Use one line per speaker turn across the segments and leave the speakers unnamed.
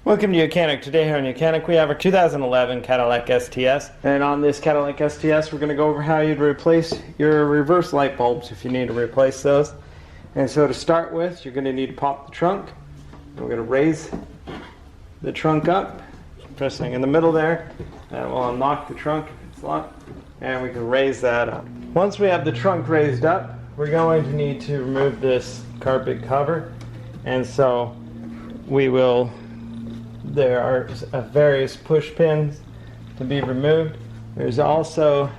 Welcome to YOUCANIC. Today here on YOUCANIC we have a 2011 Cadillac STS, and on this Cadillac STS we're going to go over how you'd replace your reverse light bulbs if you need to replace those. And so to start with, you're going to need to pop the trunk. We're going to raise the trunk up, pressing in the middle there, and we'll unlock the trunk if it's locked, and we can raise that up. Once we have the trunk raised up, we're going to need to remove this carpet cover, and so there are various push pins to be removed. There's also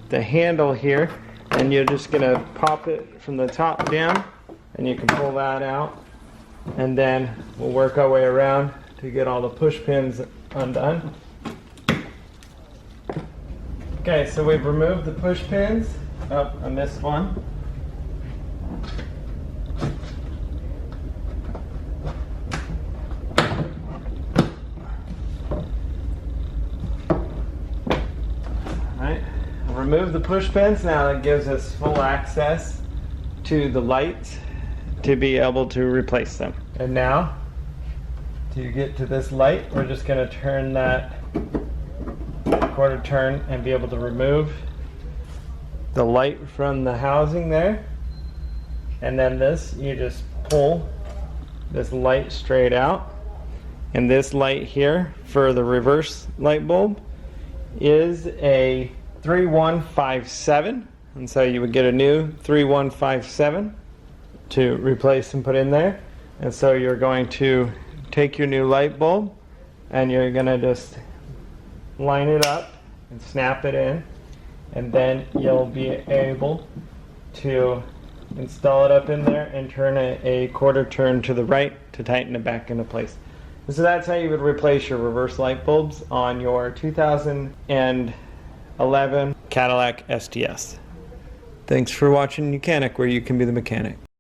the handle here, and you're just going to pop it from the top down, and you can pull that out, and then we'll work our way around to get all the push pins undone. Okay, so we've removed the push pins on this one. Remove the push pins. Now that gives us full access to the lights to be able to replace them. And now, to get to this light, we're just going to turn that quarter turn and be able to remove the light from the housing there. And then this, you just pull this light straight out. And this light here for the reverse light bulb is a 3157, and so you would get a new 3157 to replace and put in there. And so you're going to take your new light bulb and you're going to just line it up and snap it in, and then you'll be able to install it up in there and turn it a quarter turn to the right to tighten it back into place. And so that's how you would replace your reverse light bulbs on your 2011 Cadillac STS. Thanks for watching YOUCANIC, where you can be the mechanic.